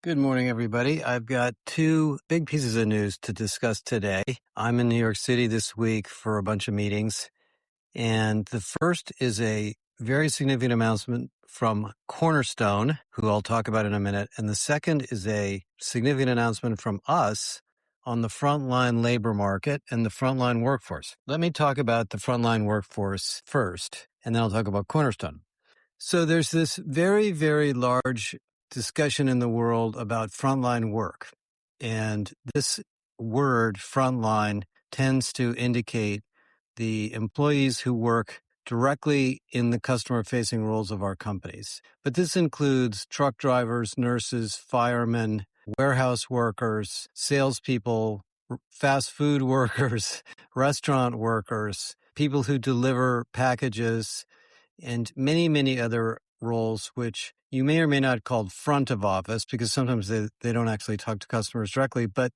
Good morning, everybody. I've got two big pieces of news to discuss today. I'm in New York City this week for a bunch of meetings, and the first is a very significant announcement from Cornerstone, who I'll talk about in a minute, and the second is a significant announcement from us on the frontline labor market and the frontline workforce. Let me talk about the frontline workforce first, and then I'll talk about Cornerstone. So there's this very, very large discussion in the world about frontline work. And this word frontline tends to indicate the employees who work directly in the customer facing roles of our companies. But this includes truck drivers, nurses, firemen, warehouse workers, salespeople, fast food workers, restaurant workers, people who deliver packages, and many, many other roles, which you may or may not call front of office because sometimes they don't actually talk to customers directly, but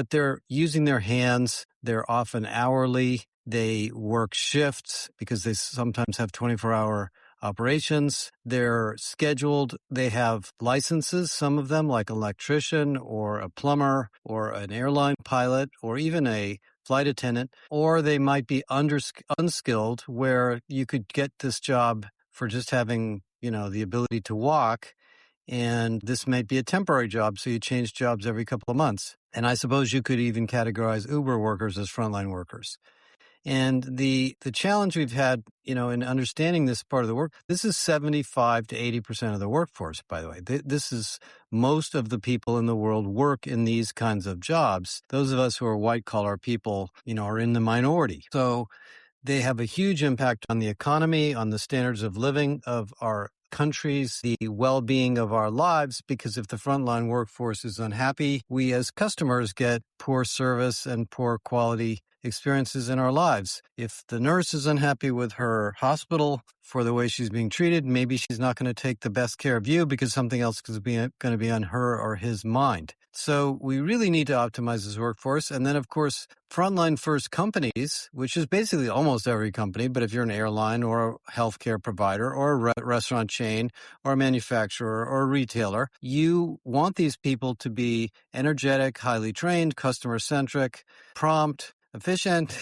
they're using their hands. They're often hourly. They work shifts because they sometimes have 24-hour operations. They're scheduled. They have licenses, some of them like electrician or a plumber or an airline pilot or even a flight attendant, or they might be unskilled where you could get this job for just having, the ability to walk. And this might be a temporary job, so you change jobs every couple of months. And I suppose you could even categorize Uber workers as frontline workers. And the challenge we've had, in understanding this part of the work, this is 75 to 80% of the workforce, by the way. This is most of the people in the world work in these kinds of jobs. Those of us who are white collar people, are in the minority. So they have a huge impact on the economy, on the standards of living of our countries, the well-being of our lives, because if the frontline workforce is unhappy, we as customers get poor service and poor quality experiences in our lives. If the nurse is unhappy with her hospital for the way she's being treated, maybe she's not going to take the best care of you because something else is going to be on her or his mind. So we really need to optimize this workforce. And then, of course, frontline first companies, which is basically almost every company, but if you're an airline or a healthcare provider or a restaurant chain or a manufacturer or a retailer, you want these people to be energetic, highly trained, customer-centric, prompt, efficient,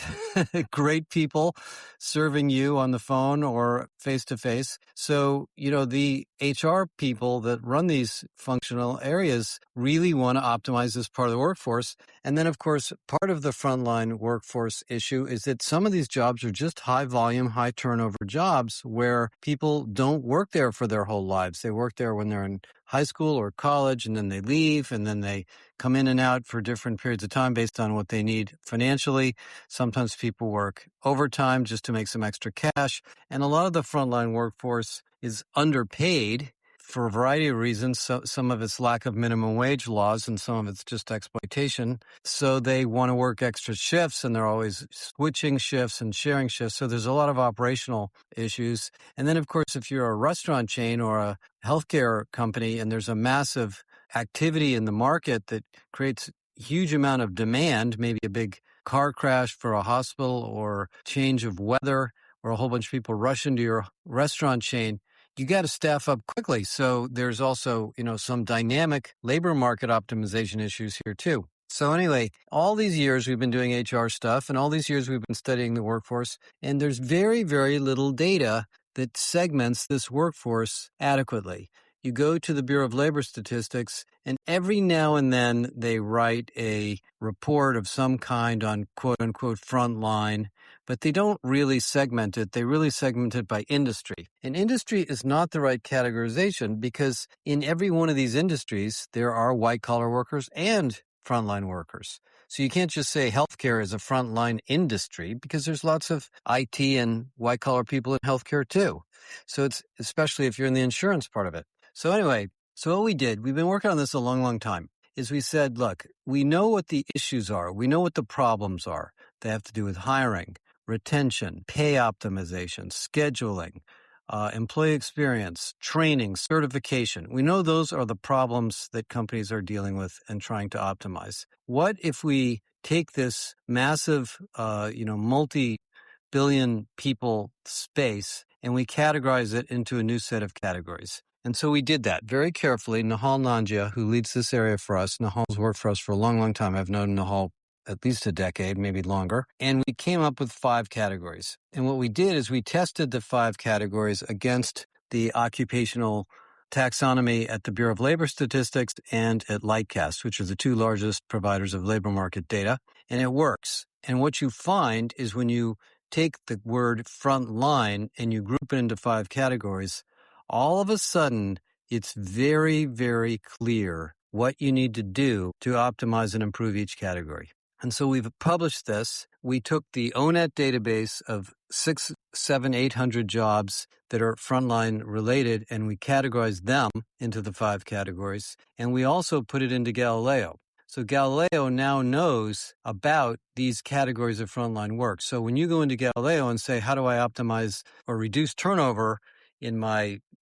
great people serving you on the phone or face-to-face. So, the HR people that run these functional areas really want to optimize this part of the workforce. And then, of course, part of the frontline workforce issue is that some of these jobs are just high volume, high turnover jobs where people don't work there for their whole lives. They work there when they're in high school or college, and then they leave, and then they come in and out for different periods of time based on what they need financially. Sometimes people work overtime just to make some extra cash. And a lot of the frontline workforce is underpaid for a variety of reasons. So some of it's lack of minimum wage laws and some of it's just exploitation. So they want to work extra shifts and they're always switching shifts and sharing shifts. So there's a lot of operational issues. And then, of course, if you're a restaurant chain or a healthcare company and there's a massive activity in the market that creates a huge amount of demand, maybe a big car crash for a hospital or change of weather or a whole bunch of people rush into your restaurant chain, you got to staff up quickly. So there's also, some dynamic labor market optimization issues here too. So anyway, all these years we've been doing HR stuff and all these years we've been studying the workforce, and there's very, very little data that segments this workforce adequately. You go to the Bureau of Labor Statistics, and every now and then they write a report of some kind on quote-unquote frontline, but they don't really segment it. They really segment it by industry. And industry is not the right categorization because in every one of these industries, there are white-collar workers and frontline workers. So you can't just say healthcare is a frontline industry because there's lots of IT and white-collar people in healthcare too. So it's especially if you're in the insurance part of it. So anyway, what we did, we've been working on this a long, long time, is we said, look, we know what the issues are. We know what the problems are. They have to do with hiring, retention, pay optimization, scheduling, employee experience, training, certification. We know those are the problems that companies are dealing with and trying to optimize. What if we take this massive, multi-billion people space and we categorize it into a new set of categories? And so we did that very carefully. Nahal Nandia, who leads this area for us, Nahal's worked for us for a long, long time. I've known Nahal at least a decade, maybe longer. And we came up with 5 categories. And what we did is we tested the 5 categories against the occupational taxonomy at the Bureau of Labor Statistics and at Lightcast, which are the 2 largest providers of labor market data. And it works. And what you find is when you take the word frontline and you group it into 5 categories, all of a sudden, it's very, very clear what you need to do to optimize and improve each category. And so we've published this. We took the ONET database of 600, 700, 800 jobs that are frontline related, and we categorized them into the 5 categories. And we also put it into Galileo. So Galileo now knows about these categories of frontline work. So when you go into Galileo and say, how do I optimize or reduce turnover in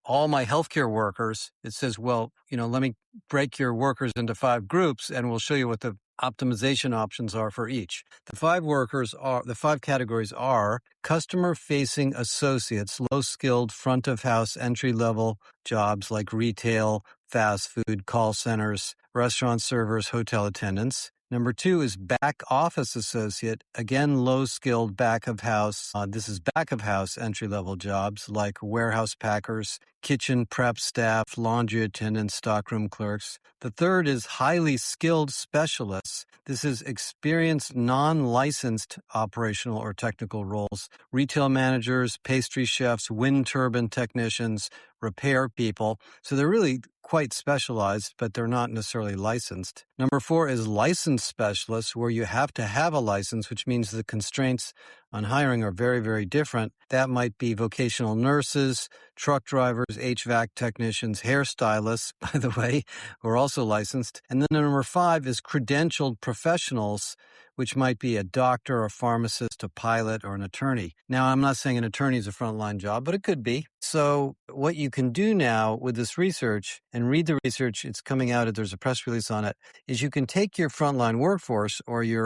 all my healthcare workers, it says, well, let me break your workers into 5 groups and we'll show you what the optimization options are for each. The 5 categories are customer-facing associates, low-skilled front-of-house entry-level jobs like retail, fast food, call centers, restaurant servers, hotel attendants. Number 2 is back office associate, again, low-skilled back of house. This is back of house entry-level jobs like warehouse packers, kitchen prep staff, laundry attendants, stockroom clerks. The 3rd is highly skilled specialists. This is experienced, non-licensed operational or technical roles, retail managers, pastry chefs, wind turbine technicians, repair people. So they're really quite specialized, but they're not necessarily licensed. Number 4 is licensed specialists, where you have to have a license, which means the constraints on hiring are very, very different. That might be vocational nurses, truck drivers, HVAC technicians, hairstylists, by the way, who are also licensed. And then number 5 is credentialed professionals, which might be a doctor, a pharmacist, a pilot, or an attorney. Now, I'm not saying an attorney is a frontline job, but it could be. So what you can do now with this research, and read the research, it's coming out, there's a press release on it, is you can take your frontline workforce or your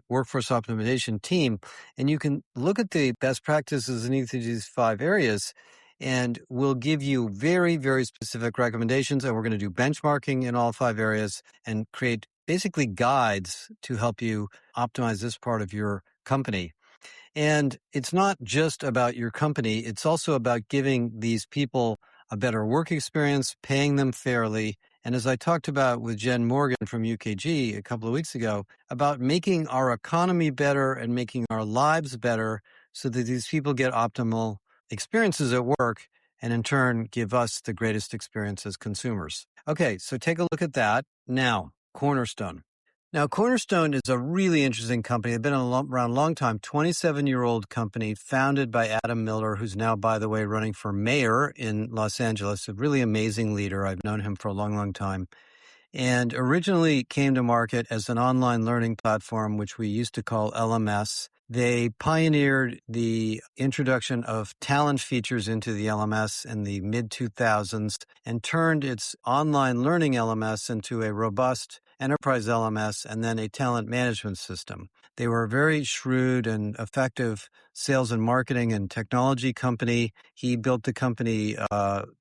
workforce optimization team, and you can look at the best practices in each of these 5 areas, and we'll give you very, very specific recommendations, and we're going to do benchmarking in all 5 areas and create basically guides to help you optimize this part of your company. And it's not just about your company. It's also about giving these people a better work experience, paying them fairly. And as I talked about with Jen Morgan from UKG a couple of weeks ago, about making our economy better and making our lives better so that these people get optimal experiences at work and in turn give us the greatest experience as consumers. Okay, so take a look at that. Now, Cornerstone. Now, Cornerstone is a really interesting company. They've been around a long time, 27-year-old company founded by Adam Miller, who's now, by the way, running for mayor in Los Angeles, a really amazing leader. I've known him for a long, long time. And originally came to market as an online learning platform, which we used to call LMS. They pioneered the introduction of talent features into the LMS in the mid-2000s and turned its online learning LMS into a robust enterprise LMS and then a talent management system. They were a very shrewd and effective sales and marketing and technology company. He built the company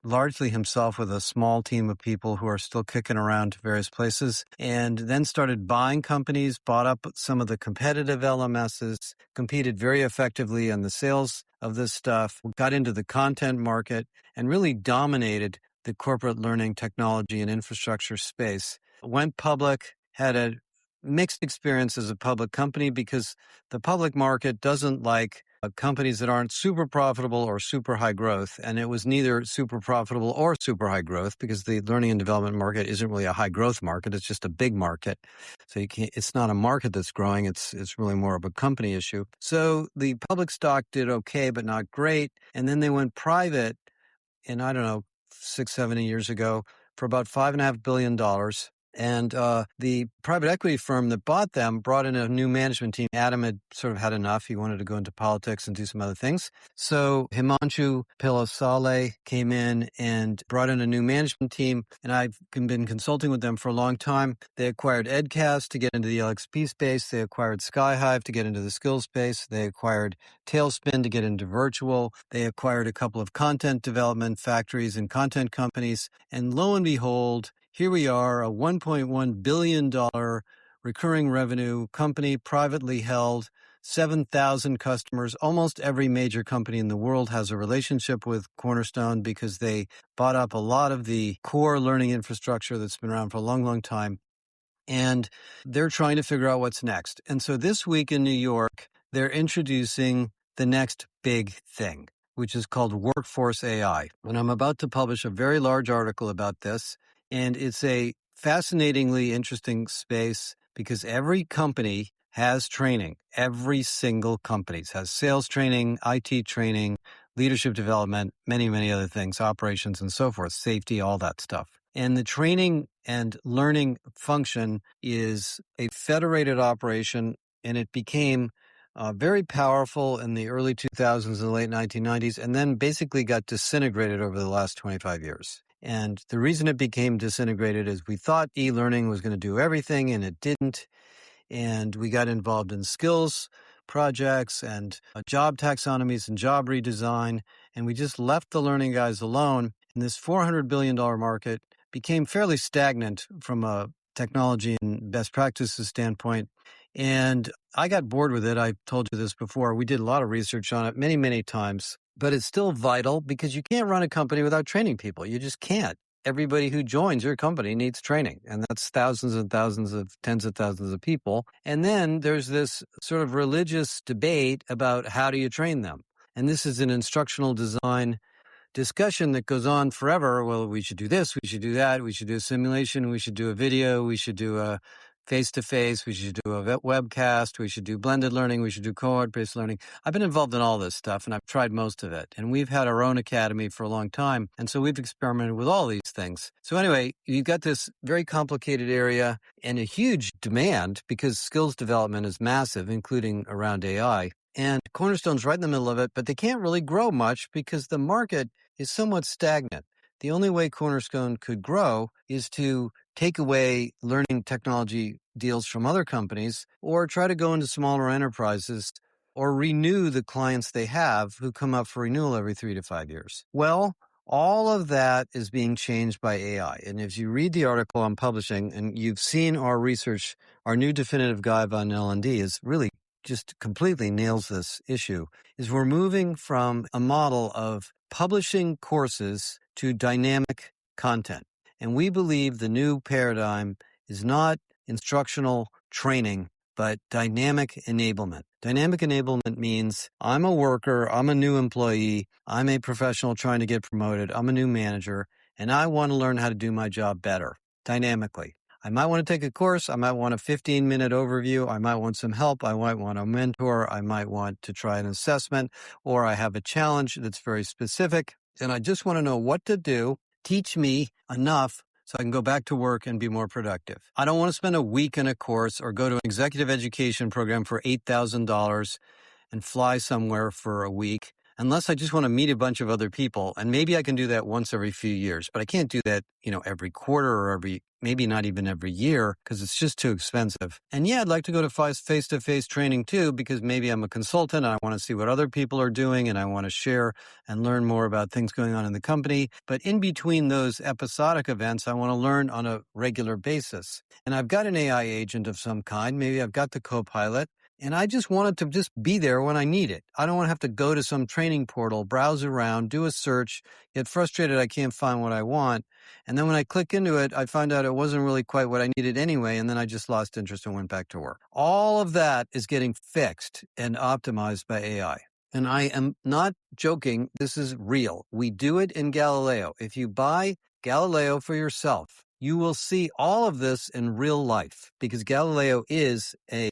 largely himself with a small team of people who are still kicking around to various places, and then started buying companies, bought up some of the competitive LMSs, competed very effectively on the sales of this stuff, got into the content market, and really dominated the corporate learning technology and infrastructure space. Went public, had a mixed experience as a public company because the public market doesn't like companies that aren't super profitable or super high growth. And it was neither super profitable or super high growth because the learning and development market isn't really a high growth market. It's just a big market. So it's not a market that's growing. It's really more of a company issue. So the public stock did okay, but not great. And then they went private in, 6, 7 years ago for about $5.5 billion. And the private equity firm that bought them brought in a new management team. Adam had sort of had enough. He wanted to go into politics and do some other things. So Himanshu Pilasale came in and brought in a new management team. And I've been consulting with them for a long time. They acquired Edcast to get into the LXP space. They acquired Skyhive to get into the skills space. They acquired Tailspin to get into virtual. They acquired a couple of content development factories and content companies. And lo and behold, here we are, a $1.1 billion recurring revenue company, privately held, 7,000 customers. Almost every major company in the world has a relationship with Cornerstone because they bought up a lot of the core learning infrastructure that's been around for a long, long time. And they're trying to figure out what's next. And so this week in New York, they're introducing the next big thing, which is called Workforce AI. And I'm about to publish a very large article about this. And it's a fascinatingly interesting space because every company has training. Every single company has sales training, IT training, leadership development, many, many other things, operations and so forth, safety, all that stuff. And the training and learning function is a federated operation, and it became very powerful in the early 2000s and the late 1990s, and then basically got disintegrated over the last 25 years. And the reason it became disintegrated is we thought e-learning was going to do everything, and it didn't. And we got involved in skills projects and job taxonomies and job redesign. And we just left the learning guys alone. And this $400 billion market became fairly stagnant from a technology and best practices standpoint. And I got bored with it. I told you this before. We did a lot of research on it many, many times. But it's still vital because you can't run a company without training people. You just can't. Everybody who joins your company needs training, and that's thousands and thousands of tens of thousands of people. And then there's this sort of religious debate about how do you train them? And this is an instructional design discussion that goes on forever. Well, we should do this, we should do that, we should do a simulation, we should do a video, we should do a face-to-face, we should do a webcast, we should do blended learning, we should do cohort-based learning. I've been involved in all this stuff, and I've tried most of it. And we've had our own academy for a long time, and so we've experimented with all these things. So anyway, you've got this very complicated area and a huge demand because skills development is massive, including around AI. And Cornerstone's right in the middle of it, but they can't really grow much because the market is somewhat stagnant. The only way Cornerstone could grow is to take away learning technology deals from other companies or try to go into smaller enterprises or renew the clients they have who come up for renewal every 3 to 5 years. Well, all of that is being changed by AI. And if you read the article I'm publishing and you've seen our research, our new definitive guide on L&D is really just completely nails this issue, is we're moving from a model of publishing courses to dynamic content. And we believe the new paradigm is not instructional training, but dynamic enablement. Dynamic enablement means I'm a worker, I'm a new employee, I'm a professional trying to get promoted, I'm a new manager, and I want to learn how to do my job better, dynamically. I might want to take a course. I might want a 15-minute overview. I might want some help. I might want a mentor. I might want to try an assessment, or I have a challenge that's very specific, and I just want to know what to do. Teach me enough so I can go back to work and be more productive. I don't want to spend a week in a course or go to an executive education program for $8,000 and fly somewhere for a week unless I just want to meet a bunch of other people. And maybe I can do that once every few years, but I can't do that, every quarter or maybe not even every year because it's just too expensive. And yeah, I'd like to go to face-to-face training too because maybe I'm a consultant and I want to see what other people are doing and I want to share and learn more about things going on in the company. But in between those episodic events, I want to learn on a regular basis. And I've got an AI agent of some kind. Maybe I've got the Copilot. And I just want it to just be there when I need it. I don't want to have to go to some training portal, browse around, do a search, get frustrated I can't find what I want. And then when I click into it, I find out it wasn't really quite what I needed anyway, and then I just lost interest and went back to work. All of that is getting fixed and optimized by AI. And I am not joking. This is real. We do it in Galileo. If you buy Galileo for yourself, you will see all of this in real life because Galileo is a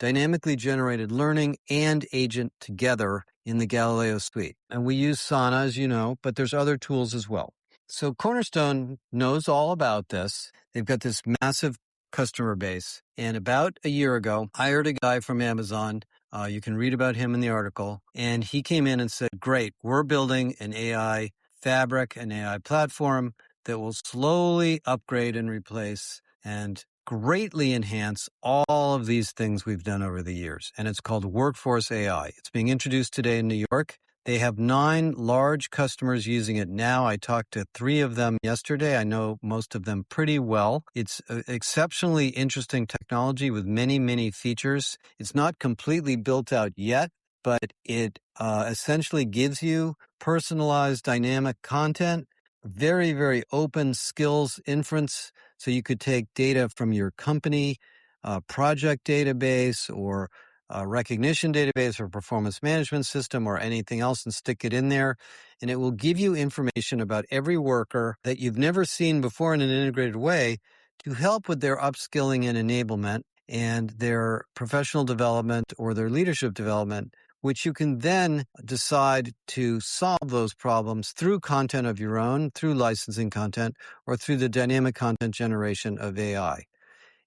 dynamically generated learning and agent together in the Galileo suite. And we use Sana, as you know, but there's other tools as well. So Cornerstone knows all about this. They've got this massive customer base. And about a year ago, I hired a guy from Amazon. You can read about him in the article. And he came in and said, great, we're building an AI fabric, an AI platform that will slowly upgrade and replace and greatly enhance all of these things we've done over the years. And it's called Workforce AI. It's being introduced today in New York. They have 9 large customers using it now. I talked to 3 of them yesterday. I know most of them pretty well. It's exceptionally interesting technology with many, many features. It's not completely built out yet, but it essentially gives you personalized dynamic content, very, very open skills inference. So you could take data from your company, project database, or a recognition database or performance management system or anything else and stick it in there. And it will give you information about every worker that you've never seen before in an integrated way to help with their upskilling and enablement and their professional development or their leadership development, which you can then decide to solve those problems through content of your own, through licensing content, or through the dynamic content generation of AI.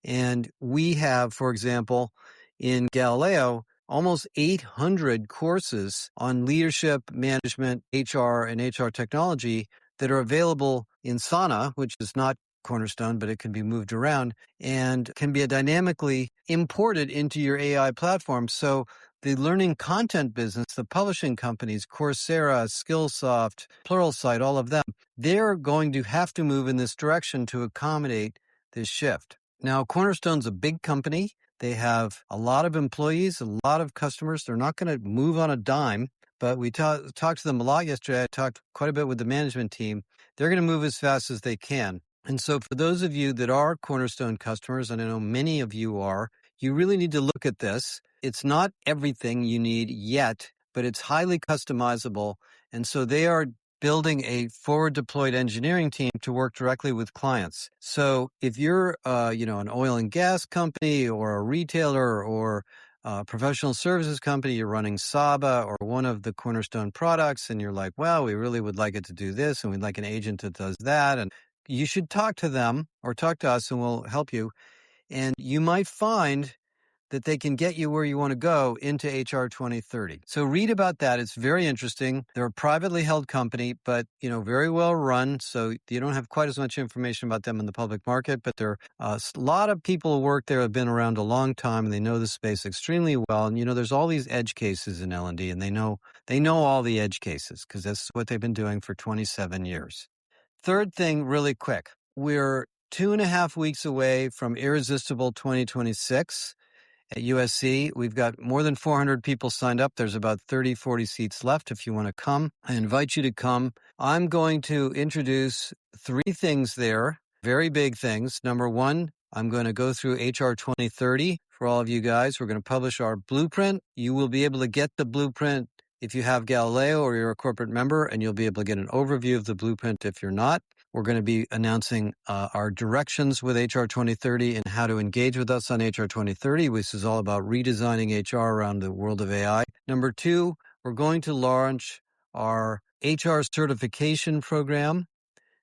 And we have, for example, in Galileo, almost 800 courses on leadership, management, HR, and HR technology that are available in Sana, which is not Cornerstone, but it can be moved around and can be dynamically imported into your AI platform. So the learning content business, the publishing companies, Coursera, Skillsoft, Pluralsight, all of them, they're going to have to move in this direction to accommodate this shift. Now, Cornerstone's a big company. They have a lot of employees, a lot of customers. They're not going to move on a dime, but we talked to them a lot yesterday. I talked quite a bit with the management team. They're going to move as fast as they can. And so for those of you that are Cornerstone customers, and I know many of you are, you really need to look at this. It's not everything you need yet, but it's highly customizable. And so they are building a forward deployed engineering team to work directly with clients. So if you're, an oil and gas company or a retailer or a professional services company, you're running Saba or one of the Cornerstone products, and you're like, well, we really would like it to do this, and we'd like an agent that does that. And you should talk to them or talk to us and we'll help you. And you might find that they can get you where you want to go into HR 2030. So read about that. It's very interesting. They're a privately held company, but, very well run. So you don't have quite as much information about them in the public market, but there are a lot of people who work there have been around a long time and they know the space extremely well. And, there's all these edge cases in L&D and they know all the edge cases because that's what they've been doing for 27 years. Third thing, really quick. We're 2.5 weeks away from Irresistible 2026. At USC, we've got more than 400 people signed up. There's about 30, 40 seats left if you want to come. I invite you to come. I'm going to introduce 3 things there, very big things. Number 1, I'm going to go through HR 2030 for all of you guys. We're going to publish our blueprint. You will be able to get the blueprint if you have Galileo or you're a corporate member, and you'll be able to get an overview of the blueprint if you're not. We're going to be announcing our directions with HR 2030 and how to engage with us on HR 2030, which is all about redesigning HR around the world of AI. Number 2, we're going to launch our HR certification program,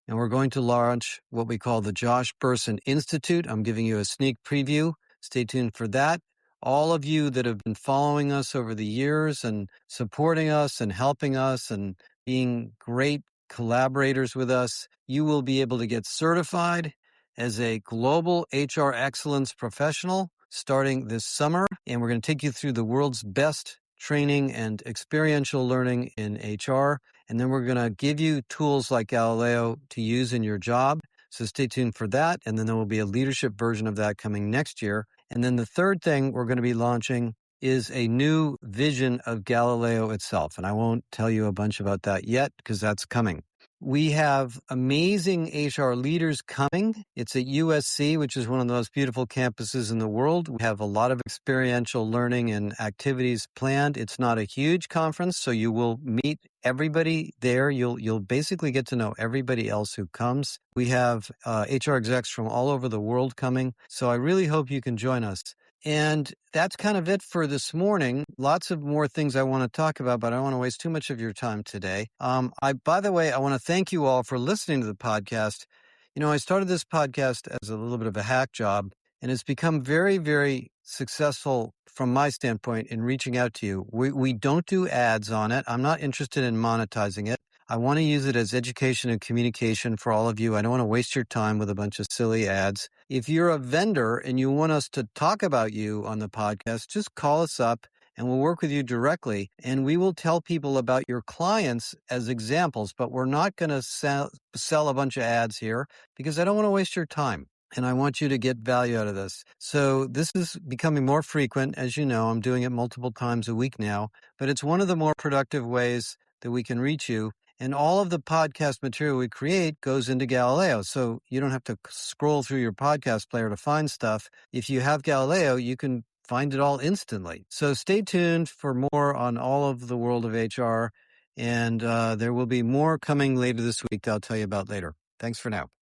and we're going to launch what we call the Josh Bersin Institute. I'm giving you a sneak preview. Stay tuned for that. All of you that have been following us over the years and supporting us and helping us and being great collaborators with us, you will be able to get certified as a global HR excellence professional starting this summer. And we're going to take you through the world's best training and experiential learning in HR. And then we're going to give you tools like Galileo to use in your job. So stay tuned for that. And then there will be a leadership version of that coming next year. And then the third thing we're going to be launching is a new vision of Galileo itself. And I won't tell you a bunch about that yet because that's coming. We have amazing HR leaders coming. It's at USC, which is one of the most beautiful campuses in the world. We have a lot of experiential learning and activities planned. It's not a huge conference, so you will meet everybody there. You'll basically get to know everybody else who comes. We have HR execs from all over the world coming. So I really hope you can join us. And that's kind of it for this morning. Lots of more things I want to talk about, but I don't want to waste too much of your time today. By the way, I want to thank you all for listening to the podcast. I started this podcast as a little bit of a hack job, and it's become very, very successful from my standpoint in reaching out to you. We don't do ads on it. I'm not interested in monetizing it. I want to use it as education and communication for all of you. I don't want to waste your time with a bunch of silly ads. If you're a vendor and you want us to talk about you on the podcast, just call us up and we'll work with you directly. And we will tell people about your clients as examples, but we're not going to sell a bunch of ads here because I don't want to waste your time. And I want you to get value out of this. So this is becoming more frequent. As you know, I'm doing it multiple times a week now, but it's one of the more productive ways that we can reach you. And all of the podcast material we create goes into Galileo. So you don't have to scroll through your podcast player to find stuff. If you have Galileo, you can find it all instantly. So stay tuned for more on all of the world of HR. And there will be more coming later this week that I'll tell you about later. Thanks for now.